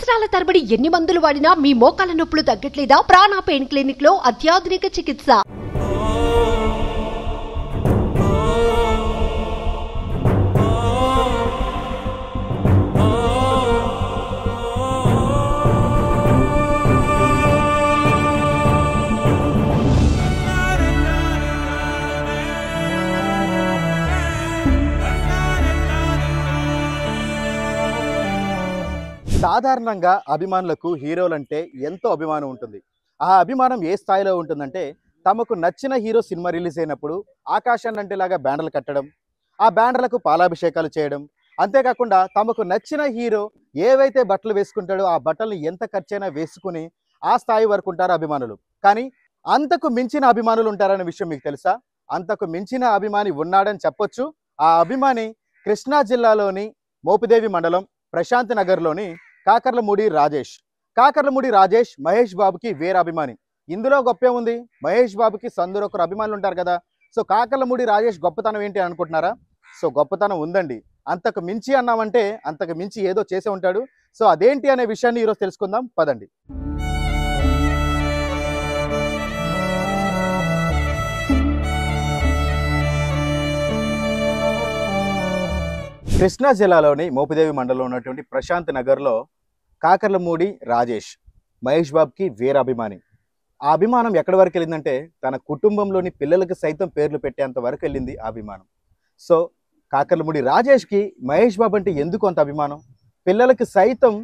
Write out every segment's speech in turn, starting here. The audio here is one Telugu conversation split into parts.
సంవత్సరాల తరబడి ఎన్ని మందులు వాడినా మీ మోకాల నొప్పులు తగ్గట్లేదా? ప్రాణ పెయిన్ క్లినిక్ లో అత్యాధునిక చికిత్స. సాధారణంగా అభిమానులకు హీరోలంటే ఎంతో అభిమానం ఉంటుంది. ఆ అభిమానం ఏ స్థాయిలో ఉంటుందంటే తమకు నచ్చిన హీరో సినిమా రిలీజ్ అయినప్పుడు ఆకాశాన్ని అంటేలాగా బ్యానర్లు కట్టడం, ఆ బ్యానర్లకు పాలాభిషేకాలు చేయడం, అంతేకాకుండా తమకు నచ్చిన హీరో ఏవైతే బట్టలు వేసుకుంటాడో ఆ బట్టల్ని ఎంత ఖర్చైనా వేసుకుని ఆ స్థాయి వరకు ఉంటారు అభిమానులు. కానీ అంతకు మించిన అభిమానులు ఉంటారనే విషయం మీకు తెలుసా? అంతకు మించిన అభిమాని ఉన్నాడని చెప్పొచ్చు. ఆ అభిమాని కృష్ణా జిల్లాలోని మోపిదేవి మండలం ప్రశాంత్ నగర్లోని కాకర్లమూడి రాజేష్. కాకర్లమూడి రాజేష్ మహేష్ బాబుకి వేరే అభిమాని. ఇందులో గొప్పే ఉంది, మహేష్ బాబుకి సందరొకరు అభిమానులు ఉంటారు కదా. సో కాకర్లమూడి రాజేష్ గొప్పతనం ఏంటి అనుకుంటున్నారా? సో గొప్పతనం ఉందండి. అంతకు మించి అన్నామంటే అంతకు మించి ఏదో చేసే ఉంటాడు. సో అదేంటి అనే విషయాన్ని ఈరోజు తెలుసుకుందాం, పదండి. కృష్ణా జిల్లాలోని మోపిదేవి మండలంలో ఉన్నటువంటి ప్రశాంత్ నగర్లో కాకర్లమూడి రాజేష్ మహేష్ బాబుకి వేరే అభిమాని. ఆ అభిమానం ఎక్కడి వరకు వెళ్ళిందంటే తన కుటుంబంలోని పిల్లలకు సైతం పేర్లు పెట్టేంత వరకు వెళ్ళింది ఆ అభిమానం. సో కాకర్లమూడి రాజేష్కి మహేష్ బాబు అంటే ఎందుకు అంత అభిమానం? పిల్లలకి సైతం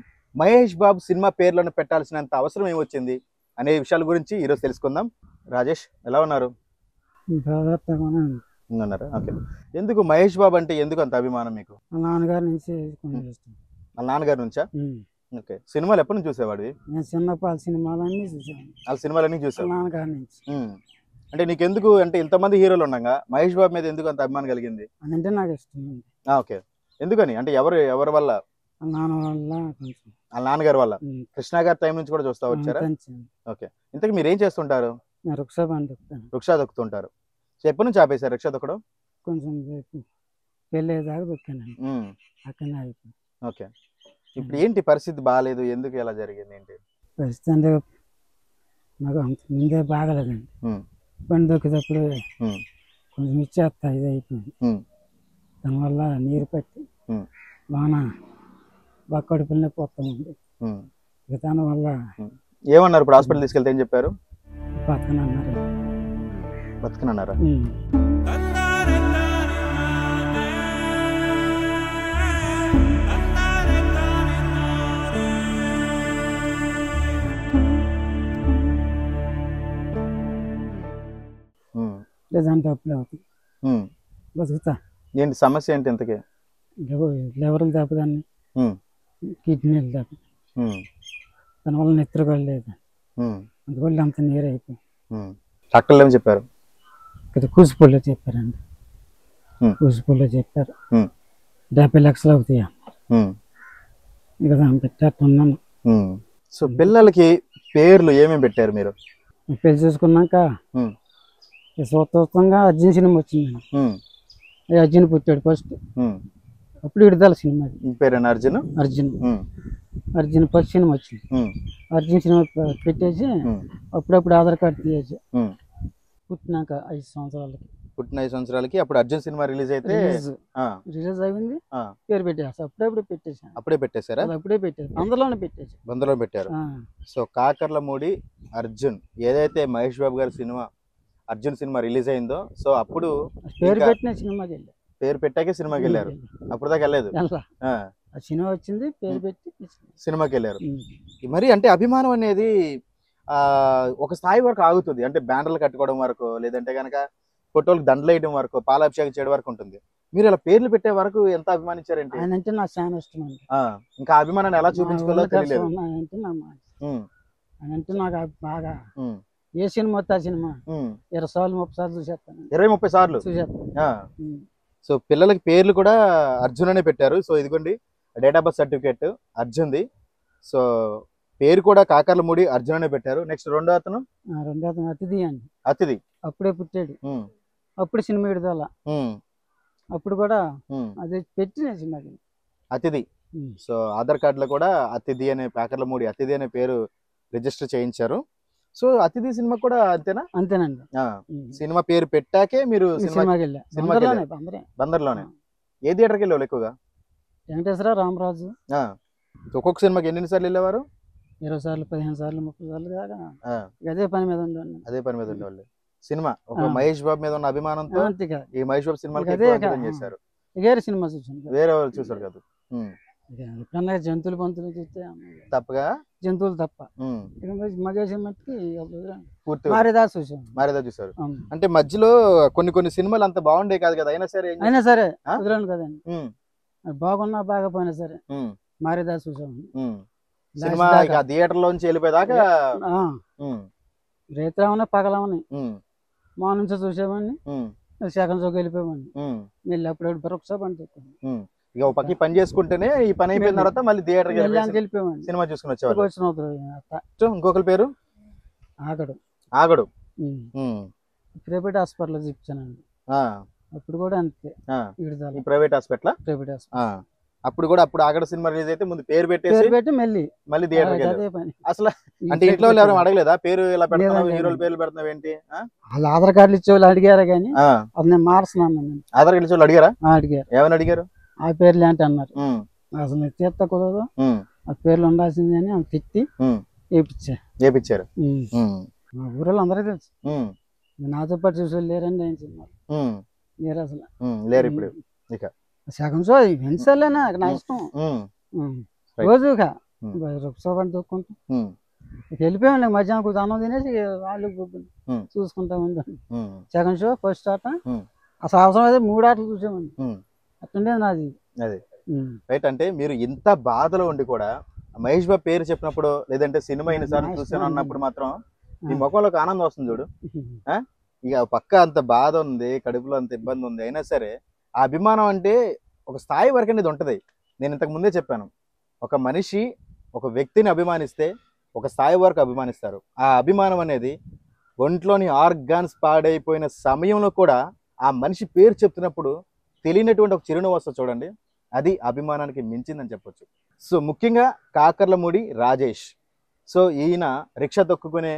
మహేష్ బాబు సినిమా పేర్లను పెట్టాల్సినంత అవసరం ఏమొచ్చింది అనే విషయాల గురించి ఈరోజు తెలుసుకుందాం. రాజేష్ ఎలా ఉన్నారు? ఉన్నారా? ఓకే. ఎందుకు మహేష్ బాబు అంటే ఎందుకు అంత అభిమానం మీకు? నాన్నగారి నుంచి వాళ్ళ నాన్నగారి నుంచా? ఓకే. సినిమాలు ఎప్పటి నుంచి చూసేవాడివి? నేను చిన్నపాల సినిమాలన్నీ చూసాను. వాళ్ళ సినిమాలన్నీ చూసావు? నాన్నగారి నుంచి. అంటే నీకెందుకు అంటే ఇంతమంది హీరోలు ఉండగా మహేష్ బాబు మీద ఎందుకు అంత అభిమానం కలిగింది? అదంటే నాకు ఇష్టం. ఓకే. ఎందుకని? అంటే ఎవరి వల్ల? నాన్న వల్ల కొంచెం. వాళ్ళ నాన్నగారి వల్ల. కృష్ణ గారి టైం నుంచి కూడా చూస్తా వచ్చారా? ఓకే. ఇంతకు మీరు ఏం చేస్తుంటారు? రిక్షా బండి దొక్కుతాను. రిక్షా దొక్కుతుంటారు. సో ఎప్పటి నుంచి ఆపేశారు రిక్షా దొక్కడం? కొంచెం పెళ్ళేదాకా దొక్కానండి. అక్కడనే అయిపోయింది. ఓకే. ఇప్పుడు ఏంటి పరిస్థితి బాగాలేదు, ఎందుకు ఎలా జరిగింది ఏంటి పరిస్థితి? అంటే నాకు అంత ముందే బాగలేదండి. బండి దొక్కేటప్పుడు కొంచెం ఇచ్చేస్తా ఇది అయిపోయింది. దానివల్ల నీరు పట్టి బాగా బక్కడుపులనే పోతామండి. ఇక దానివల్ల ఏమన్నారు? ఇప్పుడు హాస్పిటల్ తీసుకెళ్తే ఏం చెప్పారు? బతకనన్నారు. బతకనన్నారా? లేదంటే అప్పుడే అవుతుంది. బతుకుతా. ఏంటి సమస్య ఏంటి ఇంతకీ? లెవర్లు దెబ్బదాన్ని, కిడ్నీలు దెబ్బ, దానివల్ల నిద్రగోళ్ళు లేదు. అందువల్ల అంత నీరు అయిపోయింది. డాక్టర్లు ఏమి చెప్పారు? ఇక్కడ కూచిపూడిలో చెప్పారండి. కూచిపూడిలో చెప్పారు 70 లక్షలు అవుతాయా. ఇక దాన్ని పెట్టేట్టున్నాను. సో పిల్లలకి పేర్లు ఏమేమి పెట్టారు మీరు? పెళ్లి చేసుకున్నాక స్వతంగా అర్జున్ సినిమా వచ్చిందండి. అర్జున్ పుట్టాడు ఫస్ట్. అప్పుడు విడుదల సినిమా. పేరేనా అర్జున్? అర్జున్ ఫస్ట్ సినిమా వచ్చింది. అర్జున్ సినిమా పెట్టేసి అప్పుడప్పుడు ఆధార్ కార్డు తీయేసి పుట్టినాక 5 సంవత్సరాలకి. పుట్టిన 5 సంవత్సరాలకి అప్పుడు అర్జున్ సినిమా రిలీజ్ అయితే రిలీజ్ అయింది. పేరు పెట్టేసి అప్పుడప్పుడు పెట్టేసాను. అప్పుడే పెట్టేశారా? అప్పుడే పెట్టేసి బందలోనే పెట్టేసి. బందలో పెట్టారు. సో కాకర్లమూడి అర్జున్ ఏదైతే మహేష్ బాబు గారి సినిమా అర్జున్ సినిమా రిలీజ్ అయిందో సో అప్పుడు పేరు పెట్టిన సినిమాకి వెళ్ళారు. పేరు పెట్టాకే సినిమాకి వెళ్ళారు. అప్పుడు దాకా వెళ్ళలేదు. సినిమా వచ్చింది, పేరు పెట్టి సినిమాకి వెళ్ళారు. మరి అంటే అభిమానం అనేది ఒక స్థాయి వరకు ఆగుతుంది. అంటే బ్యానర్లు కట్టుకోవడం వరకు, లేదంటే కనుక ఫోటోలకు దండలు వేయడం వరకు, పాలాభిషేకం చేయడం వరకు ఉంటుంది. మీరు ఇలా పేర్లు పెట్టే వరకు ఎంత అభిమానించారంటే? ఆయన అంటే నాకు చాలా ఇష్టం అండి. ఇంకా అభిమానాన్ని ఎలా చూపించుకోవాలో తెలియలేదు. ఆయన అంటే నాకు బాగా. ఏ సినిమా వస్తే ఆ సినిమా 20 సార్లు 30 సార్లు చూసేస్తాను. 20-30 సార్లు చూసేస్తాను. సో పిల్లలకి పేర్లు కూడా అర్జున్ అనే పెట్టారు. సో ఇదిగోండి డేట్ ఆఫ్ బర్త్ సర్టిఫికేట్ అర్జున్ది. సో పేరు కూడా కాకర్లమూడి అర్జున్ అనే పెట్టారు. నెక్స్ట్ రెండో అతను అతిథి అండి. అతిథి అప్పుడే పుట్టాడు. అప్పుడు సినిమా విడుదల. అప్పుడు కూడా అదే పెట్టిన సినిమాకి అతిథి. సో ఆధార్ కార్డులో కూడా అతిథి అనే కాకర్లమూడి అతిథి అనే పేరు రిజిస్టర్ చేయించారు. సో అతిథి సినిమా కూడా అంతేనా? అంతేనండి. సినిమా పేరు పెట్టాకే మీరు సినిమాకి వెళ్ళా. బందర్లోనే. ఏ థియేటర్కి వెళ్ళేవాళ్ళు ఎక్కువగా? వెంకటేశ్వర, రామరాజు. ఒక్కొక్క సినిమాకి ఎన్నిసార్లు వెళ్ళేవారు? 20 సార్లు, 15 సార్లు, 30 సార్లు దాకా అదే పని మీద ఉండేవాళ్ళు. సినిమా ఒక మహేష్ బాబు మీద ఉన్న అభిమానంతో ఈ మహేష్ బాబు సినిమాకి చేశారు. వేరే సినిమా చూసాను, వేరే వాళ్ళు చూసారు కదా. ఎప్పుడన్నా జంతువులు పంతులు చూస్తే తప్పగా, జంతువులు తప్ప మగేసి మట్టికి మారేదాస్ చూసారు. అంటే మధ్యలో కొన్ని సినిమాలు అంత బాగుండే కాదు కదా, అయినా సరే కుదరను కదండి. బాగున్నా బాగపోయినా సరే మారేదాస్ చూసాము. సినిమా థియేటర్ లోంచి వెళ్ళిపోయేదాకా రేత్రామని పగలమని మా నుంచి చూసేవాడిని, సెకండ్ షోకి వెళ్ళిపోయేవాడిని. మళ్ళీ అప్పుడు బరొకసారి పని చెప్పాను. ఇక పక్క పని చేసుకుంటేనే ఈ పని అయిపోయిన తర్వాత మళ్ళీ థియేటర్ వెళ్ళిపోయామండి. సినిమా చూసుకుని వచ్చేవాళ్ళు. ఇంకొకరి పేరు ఆగడు. Private hospital చూపించానండి. అప్పుడు కూడా అంతే, ప్రైవేట్ హాస్పిటల్. అప్పుడు కూడా ఆగడు సినిమా రిలీజ్ అయితే ముందు పేరు పెట్టి మళ్ళీ థియేటర్ అసలు. అంటే ఇంట్లో వాళ్ళు ఎవరైనా అడగలేదా పేరు ఇలా పెడతావు, హీరోల పేర్లు పెడతావు ఏంటి? వాళ్ళు ఆధార్ కార్డులు ఇచ్చే వాళ్ళు అడిగారు కానీ అది నేను మార్చున్నాను. ఆధార్ కార్డు ఇచ్చే వాళ్ళు అడిగారు? ఏమని అడిగారు? ఆ పేర్లు ఏంటి అన్నారు. అసలు నేను తీర్త కుదరదు, ఆ పేర్లు ఉండాల్సింది అని తిట్టి చేపించారు. మా ఊరిలో అందరికీ తెలుసు. నాతో పాటు చూసే లేరండి ఆయన సినిమాలు, లేరు అసలు, లేరు ఇప్పుడు. ఇక సెకండ్ షో వెన్సలేనా నా ఇష్టం. రోజు పని తొక్కుంటూ వెళ్ళిపోయాం. మధ్యాహ్నం కొంచెం అన్నం తినేసి వాళ్ళు చూసుకుంటా ఉంటాను. సెకండ్ షో ఫస్ట్ ఆట అసలు అవసరం అయితే 3 ఆటలు చూసామండి. అట్టుండేది నాది. అదే రైట్. అంటే మీరు ఇంత బాధలో ఉండి కూడా మహేష్ బాబు పేరు చెప్పినప్పుడు, లేదంటే సినిమా ఎన్నిసార్లు చూసాను అన్నప్పుడు మాత్రం ఈ ముఖంలో ఒక ఆనందం వస్తుంది చూడు. ఇక పక్క అంత బాధ ఉంది, కడుపులో అంత ఇబ్బంది ఉంది, అయినా సరే ఆ అభిమానం అంటే ఒక స్థాయి వరకు అనేది ఉంటుంది. నేను ఇంతకు ముందే చెప్పాను, ఒక మనిషి ఒక వ్యక్తిని అభిమానిస్తే ఒక స్థాయి వరకు అభిమానిస్తారు. ఆ అభిమానం అనేది ఒంట్లోని ఆర్గాన్స్ పాడైపోయిన సమయంలో కూడా ఆ మనిషి పేరు చెప్తున్నప్పుడు తెలియనటువంటి ఒక చిరునవ్వు వస్తుంది చూడండి, అది అభిమానానికి మించిందని చెప్పొచ్చు. సో ముఖ్యంగా కాకర్లమూడి రాజేష్. సో ఈయన రిక్షా తొక్కుకునే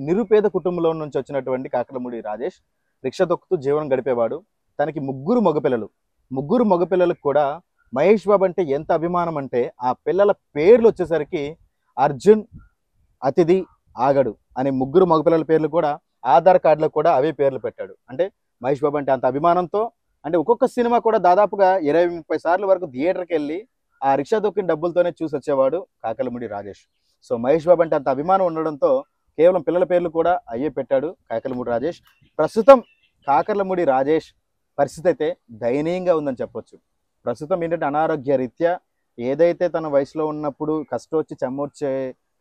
నిరుపేద కుటుంబంలో నుంచి వచ్చినటువంటి కాకర్లమూడి రాజేష్ రిక్షా తొక్కుతూ జీవనం గడిపేవాడు. తనకి 3 మగపిల్లలకు కూడా మహేష్ బాబు అంటే ఎంత అభిమానం అంటే ఆ పిల్లల పేర్లు వచ్చేసరికి అర్జున్, అతిథి, ఆగడు అనే 3 మగపిల్లల పేర్లు కూడా ఆధార్ కార్డులో కూడా అవే పేర్లు పెట్టాడు. అంటే మహేష్ బాబు అంటే అంత అభిమానంతో, అంటే ఒక్కొక్క సినిమా కూడా దాదాపుగా 20-30 సార్లు వరకు థియేటర్కి వెళ్ళి ఆ రిక్షా దొక్కిన డబ్బులతోనే చూసి వచ్చేవాడు కాకర్లమూడి రాజేష్. సో మహేష్ బాబు అంటే అంత అభిమానం ఉండడంతో కేవలం పిల్లల పేర్లు కూడా అయ్యే పెట్టాడు కాకర్లమూడి రాజేష్. ప్రస్తుతం కాకర్లమూడి రాజేష్ పరిస్థితి అయితే దయనీయంగా ఉందని చెప్పొచ్చు. ప్రస్తుతం ఏంటంటే అనారోగ్య రీత్యా ఏదైతే తన వయసులో ఉన్నప్పుడు కష్టం వచ్చి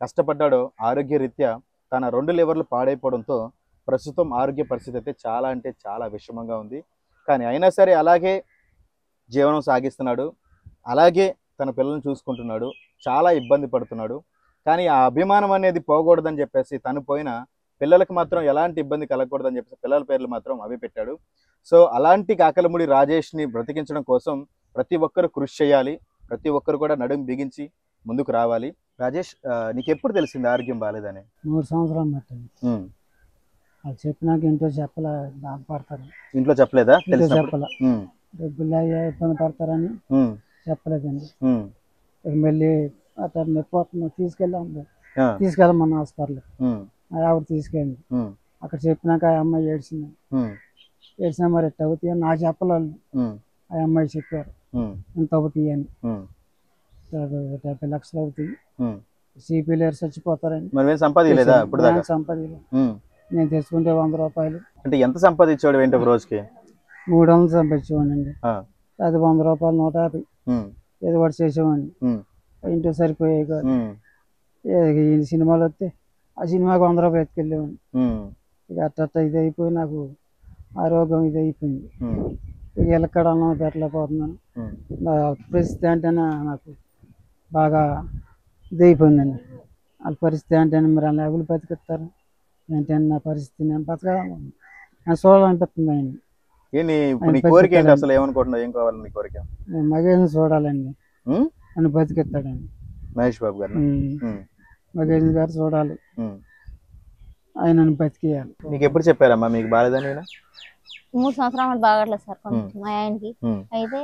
కష్టపడ్డాడో ఆరోగ్య రీత్యా తన 2 లివర్లు పాడైపోవడంతో ప్రస్తుతం ఆరోగ్య పరిస్థితి అయితే చాలా అంటే చాలా విషమంగా ఉంది. కానీ అయినా సరే అలాగే జీవనం సాగిస్తున్నాడు, అలాగే తన పిల్లల్ని చూసుకుంటున్నాడు, చాలా ఇబ్బంది పడుతున్నాడు. కానీ ఆ అభిమానం అనేది పోకూడదని చెప్పేసి తను పోయిన పిల్లలకు మాత్రం ఎలాంటి ఇబ్బంది కలగకూడదని చెప్పేసి పిల్లల పేర్లు మాత్రం అవి పెట్టాడు. సో అలాంటి కాకర్లమూడి రాజేష్ని బ్రతికించడం కోసం ప్రతి ఒక్కరు కృషి చేయాలి, ప్రతి ఒక్కరు కూడా నడుము బిగించి ముందుకు రావాలి. రాజేష్, నీకు ఎప్పుడు తెలిసింది ఆరోగ్యం బాగాలేదని? 3 సంవత్సరాలు పట్టింది. అది చెప్పినాక ఇంట్లో చెప్పలే, బాధపడతారు. ఇంట్లో చెప్పలేదా? చెప్పలే, డబ్బులు ఇబ్బంది పడతారని చెప్పలేదండి. మళ్ళీ అతను నొప్పి తీసుకెళ్ళమన్న హాస్పిటల్ ఆవిడ తీసుకెళ్ళి అక్కడ చెప్పినాక ఆ అమ్మాయి ఏడ్చినా మరి ఎట్ట అవుతాయి అని నాకు చెప్పలేదు. ఆ అమ్మాయి చెప్పారు ఎంత అవుతాయి అని, 70 లక్షలు అవుతాయి, సిపిలేరు చచ్చిపోతారని. సంపాదించలేదు. నేను తెచ్చుకుంటే 100 రూపాయలు. అంటే ఎంత సంపాదించాడు ఏంటి ఒక రోజుకి? 300 సంపాదించేవాడిని. అది 100 రూపాయలు, 150 ఏదో ఒకటి చేసేవాడిని. ఇంటికి సరిపోయాయి కాదు. ఈ సినిమాలు వస్తే ఆ సినిమాకి 100 రూపాయలు ఎత్తుకెళ్ళేవాడిని. ఇక అట్ట ఇది అయిపోయి నాకు ఆరోగ్యం ఇది అయిపోయింది. ఇక ఎలక్కడన్నా పెట్టలేకపోతున్నాను. నా పరిస్థితి అంటేనే నాకు బాగా ఇది అయిపోయిందండి. వాళ్ళ పరిస్థితి అంటేనే మరి అలా ఎవరు బతికిస్తారు ఏంటంటే నా పరిస్థితి నేను బతకాలి, నేను చూడాలనిపిస్తుంది. ఆయన మగేని చూడాలండి, నన్ను బతికిస్తాడండి. మహేష్ బాబు గారు మహేష్ గారు చూడాలి, ఆయన నన్ను బతికేయాలి. మీకు ఎప్పుడు చెప్పారమ్మా మీకు బాలేదని? 3 సంవత్సరాలు బాగట్లేదు సార్ కొంచెం మా ఆయనకి. అయితే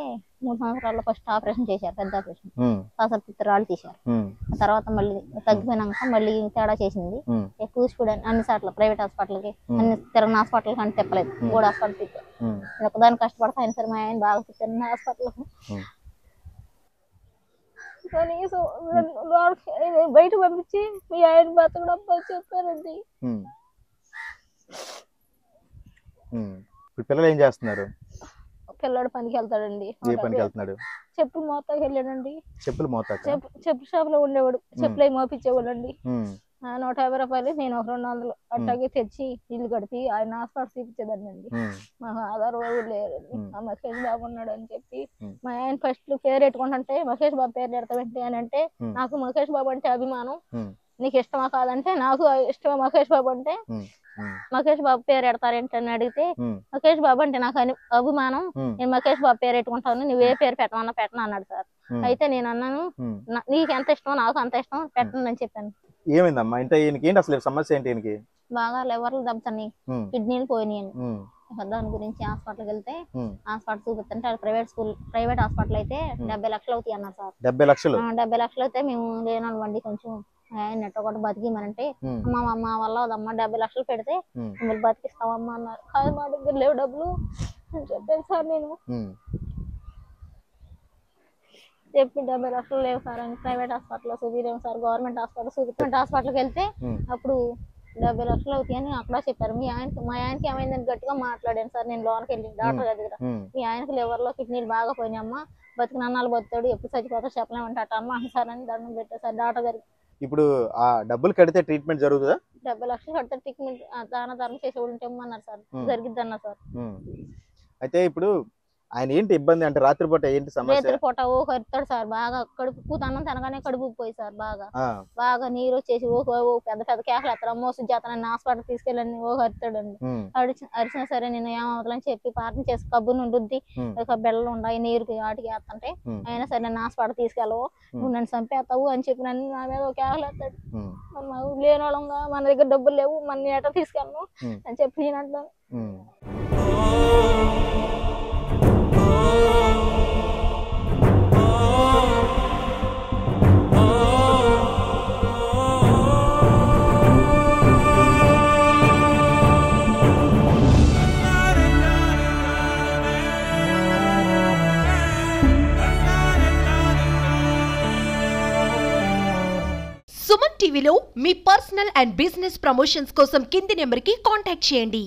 3 సంవత్సరాల్లో ఫస్ట్ ఆపరేషన్ చేశారు, పెద్ద ఆపరేషన్, అసలు పిత్తరాళ్ళు తీశారు. తర్వాత మళ్ళీ తగ్గిపోయినాక మళ్ళీ తేడా చేసింది. కూచిపూడి అన్ని సార్లు ప్రైవేట్ హాస్పిటల్కి, అన్ని తిరగని హాస్పిటల్ కానీ తిప్పలేదు. 3 హాస్పిటల్ తిప్పారు. ఒకదాన్ని కష్టపడతా అయినా సరే మా ఆయన బాగా తిప్పారు హాస్పిటల్. బయట పంపించి మీ ఆయన బతకడం చెప్పారండి. ఇప్పుడు పిల్లలు ఏం చేస్తున్నారు? పిల్లడు పనికి వెళ్తాడండి. ఏ పనికి వెళ్తున్నాడు? చెప్పులు మోతాకి వెళ్ళాడండి. చెప్పులు మోతాక? చెప్పు షాప్ లో ఉండేవాడు, చెప్పులు అవి మోపించేవాడండి. 150 రూపాయలు, నేను ఒక 200 అట్టాగే తెచ్చి ఇల్లు కడిపి ఆయన హాస్పిటల్ చూపించేదాన్ని అండి. మాకు ఆధార్ లేరండి. మహేష్ బాబు ఉన్నాడు అని చెప్పి మా ఆయన ఫస్ట్ పేరు పెట్టుకుంటుంటే మహేష్ బాబు పేరు పెడతామంటే అని అంటే, నాకు మహేష్ బాబు అంటే అభిమానం, నీకు ఇష్టమా కాదంటే నాకు ఇష్టమా మహేష్ బాబు అంటే, మహేష్ బాబు పేరు పెడతారేంటి అని అడిగితే, మహేష్ బాబు అంటే నాకు అభిమానం, నేను మహేష్ బాబు పేరు పెట్టుకుంటాను, నువ్వు ఏ పేరు పెట్టమన్నా పెట్టను అన్నాడు సార్. అయితే నేను అన్నాను, నీకు ఎంత ఇష్టమో నాకు అంత ఇష్టం, పెట్టను అని చెప్పాను. ఏమైందమ్మా ఇంత ఏంటి అసలు సమస్య ఏంటి? ఈయనకి బాగా లివర్లు దెబ్బతున్నాయి, కిడ్నీలు పోయినాయి. దాని గురించి హాస్పిటల్కి వెళ్తే హాస్పిటల్ చూపిస్తుంటే ప్రైవేట్ హాస్పిటల్ అయితే 70 లక్షలు అవుతాయి అన్నారు సార్. 70 లక్షలు? 70 లక్షలు అయితే మేము లేనండి కొంచెం నెట్ ఒకటి బతికిమనంటే, మా వల్ల అదమ్మా 70 లక్షలు పెడితే మిమ్మల్ని బతికిస్తామమ్మా అన్నారు. కాదు మా దగ్గర లేవు డబ్బులు అని చెప్పాను సార్. నేను చెప్పి 70 లక్షలు లేవు సార్ అని ప్రైవేట్ హాస్పిటల్లో చూపిలేము సార్, గవర్నమెంట్ హాస్పిటల్కి వెళ్తే అప్పుడు 70 లక్షలు అవుతాయి అని అక్కడ చెప్పారు. మా ఆయనకి ఏమైందని గట్టిగా మాట్లాడాను సార్. నేను లోనికి వెళ్ళి డాక్టర్ గారి దగ్గర, మీ ఆయనకి లివర్ లో కిడ్నీలు బాగా పోయినాయమ్మా, బతికినన్నాళ్ళు బతుతాడు, ఎప్పుడు చచ్చిపోతాడు చెప్పలేమంటే అట్ట అమ్మ సార్ అని దండం పెట్టారు సార్ డాక్టర్ గారికి. ఇప్పుడు ఆ డబ్బులు కడితే ట్రీట్మెంట్ జరుగుతుందా? 70 లక్షలు కడితే ట్రీట్మెంట్ దాన ధర్మం చేసే వాళ్ళు ఇమ్మన్నారు సార్, జరిగిద్ది అన్నారు సార్. అయితే ఇప్పుడు ఆయన ఏంటి ఇబ్బంది అంటే రాత్రిపూట ఏంటి సమస్య? రాత్రిపూట ఓ కరుతాడు సార్, బాగా కడుపు తనం తినగానే కడుపు పోయి సార్, బాగా నీరు వచ్చేసి ఓ పెద్ద పెద్ద కేకలు ఎత్తాడు. అమ్మో సుజాతని హాస్పిటల్ తీసుకెళ్ళండి ఓ కరుతాడండి. అరిచినా సరే నేను ఏమవుతుందని చెప్పి ప్రార్థన చేసి కబ్బు నుండి బెల్లలు ఉన్నాయి నీరుకి వాటికి వేస్తుంటే, అయినా సరే నన్ను హాస్పిటల్ తీసుకెళ్ళవు, నువ్వు నన్ను చంపేస్తావు అని చెప్పి నన్ను నా మీద కేకలు ఎత్తాడు. లేని వాళ్ళంగా మన దగ్గర డబ్బులు లేవు, మన ఎట తీసుకెళ్ళను అని చెప్పి నేను అంటాను. సుమన్ టీవీలో మీ పర్సనల్ అండ్ బిజినెస్ ప్రమోషన్స్ కోసం కింది నెంబర్కి కాంటాక్ట్ చేయండి.